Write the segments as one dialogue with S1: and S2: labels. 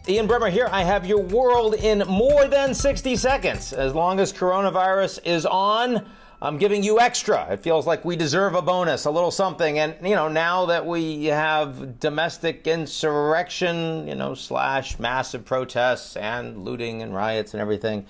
S1: Ian Bremmer here. I have your world in more than 60 seconds. As long as coronavirus is on, I'm giving you extra. It feels like we deserve a bonus, a little something. And, now that we have domestic insurrection, slash massive protests and looting and riots and everything,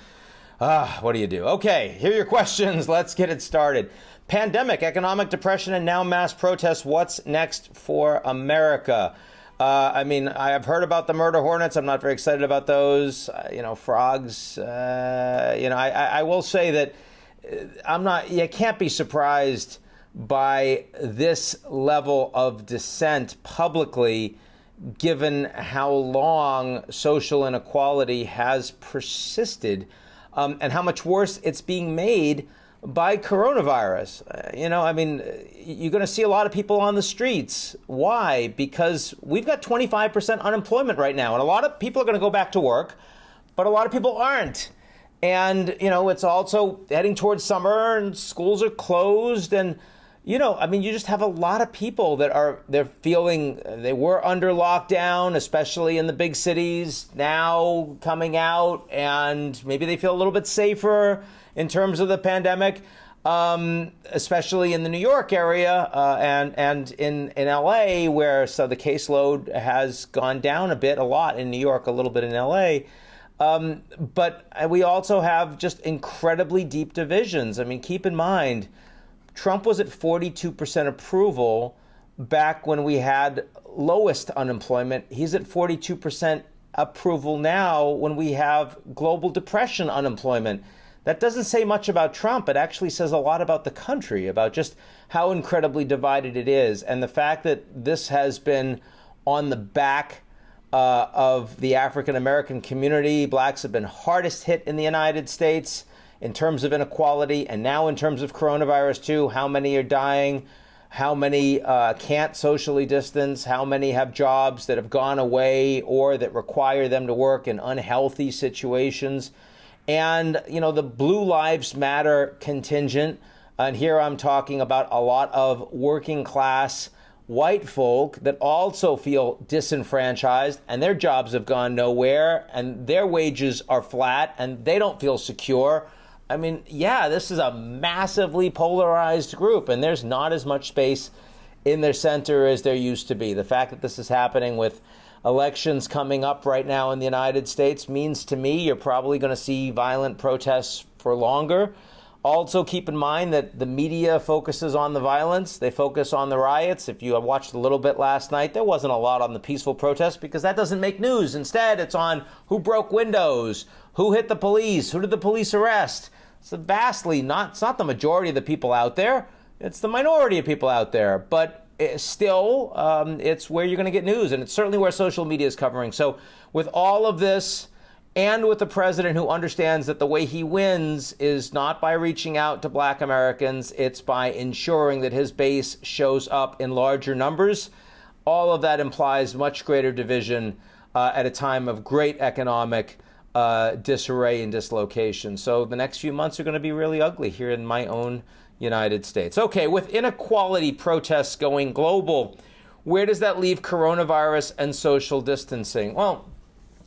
S1: what do you do? Okay, here are your questions. Let's get it started. Pandemic, economic depression, and now mass protests. What's next for America? I have heard about the murder hornets. I'm not very excited about those. Frogs. I will say that you can't be surprised by this level of dissent publicly, given how long social inequality has persisted, and how much worse it's being made by coronavirus. You're going to see a lot of people on the streets. Why? Because we've got 25% unemployment right now, and a lot of people are going to go back to work, but a lot of people aren't. And, it's also heading towards summer and schools are closed. And, you just have a lot of people they're feeling they were under lockdown, especially in the big cities, now coming out, and maybe they feel a little bit safer in terms of the pandemic, especially in the New York area and in LA, where the caseload has gone down a lot in New York, a little bit in LA. But we also have just incredibly deep divisions. Keep in mind, Trump was at 42% approval back when we had lowest unemployment. He's at 42% approval now when we have global depression unemployment. That doesn't say much about Trump. It actually says a lot about the country, about just how incredibly divided it is. And the fact that this has been on the back of the African-American community. Blacks have been hardest hit in the United States in terms of inequality, and now in terms of coronavirus too. How many are dying? How many can't socially distance? How many have jobs that have gone away or that require them to work in unhealthy situations? And, the Blue Lives Matter contingent, and here I'm talking about a lot of working class white folk that also feel disenfranchised, and their jobs have gone nowhere, and their wages are flat, and they don't feel secure. This is a massively polarized group, and there's not as much space in their center as there used to be. The fact that this is happening with elections coming up right now in the United States means to me you're probably going to see violent protests for longer. Also, keep in mind that the media focuses on the violence. They focus on the riots. If you have watched a little bit last night, there wasn't a lot on the peaceful protests because that doesn't make news. Instead, it's on who broke windows, who hit the police, who did the police arrest. It's not the majority of the people out there. It's the minority of people out there. But still, it's where you're going to get news, and it's certainly where social media is covering. So with all of this, and with the president who understands that the way he wins is not by reaching out to Black Americans, it's by ensuring that his base shows up in larger numbers. All of that implies much greater division at a time of great economic disarray and dislocation. So the next few months are going to be really ugly here in my own United States. Okay, with inequality protests going global, where does that leave coronavirus and social distancing? Well,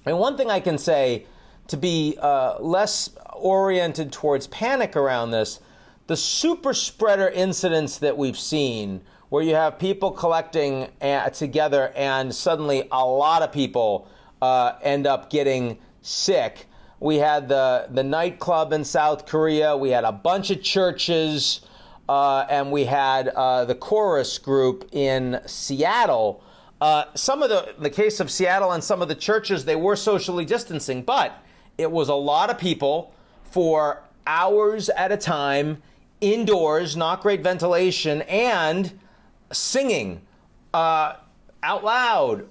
S1: and one thing I can say to be less oriented towards panic around this, the super spreader incidents that we've seen, where you have people collecting together and suddenly a lot of people end up getting sick. We had the nightclub in South Korea. We had a bunch of churches, and we had the chorus group in Seattle. Some of the case of Seattle and some of the churches, they were socially distancing, but it was a lot of people for hours at a time, indoors, not great ventilation, and singing out loud.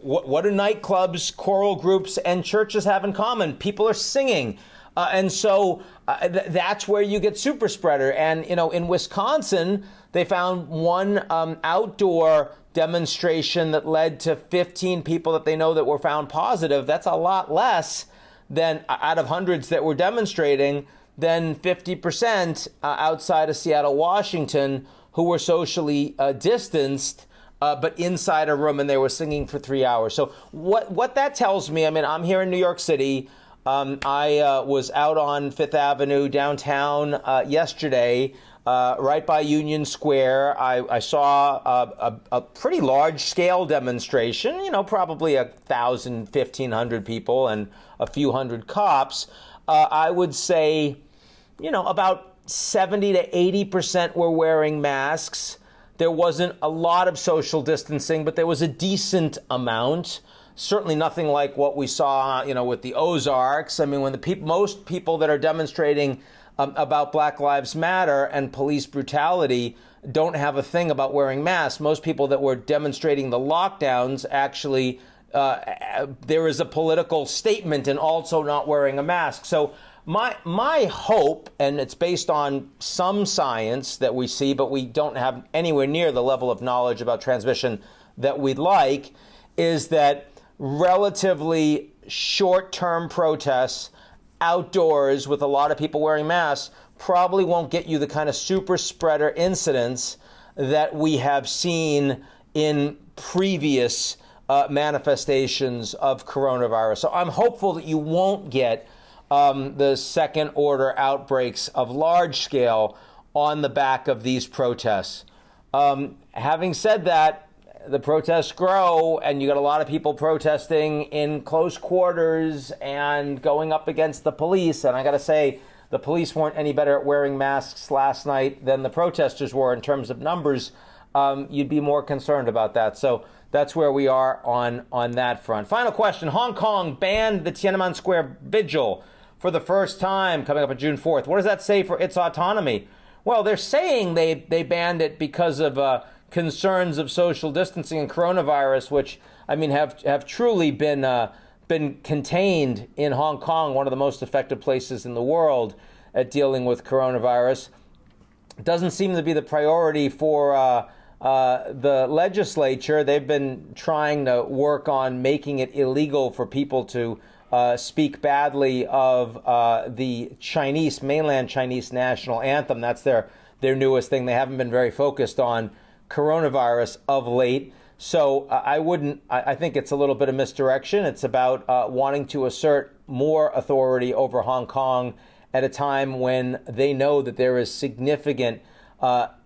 S1: What do nightclubs, choral groups, and churches have in common? People are singing. And so that's where you get super spreader. And, in Wisconsin, they found one outdoor demonstration that led to 15 people that they know that were found positive. That's a lot less than, out of hundreds that were demonstrating, than 50% outside of Seattle, Washington, who were socially distanced but inside a room, and they were singing for 3 hours. So what that tells me, I mean, I'm here in New York City. I was out on Fifth Avenue downtown yesterday, right by Union Square. I saw a pretty large-scale demonstration, probably 1,000, 1,500 people and a few hundred cops. I would say, about 70 to 80% were wearing masks. There wasn't a lot of social distancing, but there was a decent amount. Certainly nothing like what we saw, with the Ozarks. I mean, when most people that are demonstrating about Black Lives Matter and police brutality don't have a thing about wearing masks. Most people that were demonstrating the lockdowns actually, there is a political statement in also not wearing a mask. So my hope, and it's based on some science that we see, but we don't have anywhere near the level of knowledge about transmission that we'd like, is that relatively short-term protests outdoors with a lot of people wearing masks probably won't get you the kind of super spreader incidents that we have seen in previous manifestations of coronavirus. So I'm hopeful that you won't get the second order outbreaks of large scale on the back of these protests. Having said that, the protests grow, and you got a lot of people protesting in close quarters and going up against the police. And I got to say, the police weren't any better at wearing masks last night than the protesters were in terms of numbers. You'd be more concerned about that. So that's where we are on that front. Final question. Hong Kong banned the Tiananmen Square vigil for the first time coming up on June 4th. What does that say for its autonomy? Well, they're saying they banned it because of concerns of social distancing and coronavirus, which, I mean, have truly been contained in Hong Kong, one of the most effective places in the world at dealing with coronavirus. It doesn't seem to be the priority for the legislature. They've been trying to work on making it illegal for people to speak badly of the mainland Chinese national anthem. That's their newest thing. They haven't been very focused on coronavirus of late. So I think it's a little bit of misdirection. It's about wanting to assert more authority over Hong Kong at a time when they know that there is significant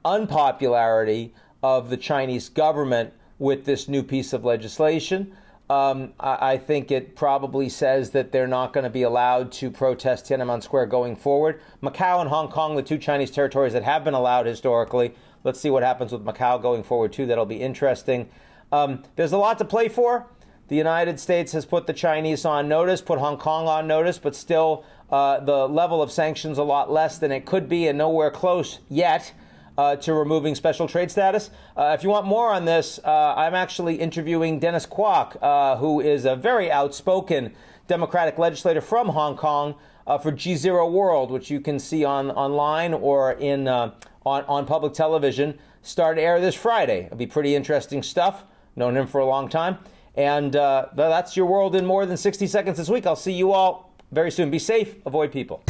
S1: unpopularity of the Chinese government with this new piece of legislation. I think it probably says that they're not going to be allowed to protest Tiananmen Square going forward. Macau and Hong Kong, the two Chinese territories that have been allowed historically. Let's see what happens with Macau going forward, too. That'll be interesting. There's a lot to play for. The United States has put the Chinese on notice, put Hong Kong on notice, but still the level of sanctions a lot less than it could be and nowhere close yet to removing special trade status. If you want more on this, I'm actually interviewing Dennis Kwok, who is a very outspoken Democratic legislator from Hong Kong for GZERO World, which you can see online or in on public television. Start to air this Friday. It'll be pretty interesting stuff. Known him for a long time. And that's your world in more than 60 seconds this week. I'll see you all very soon. Be safe. Avoid people.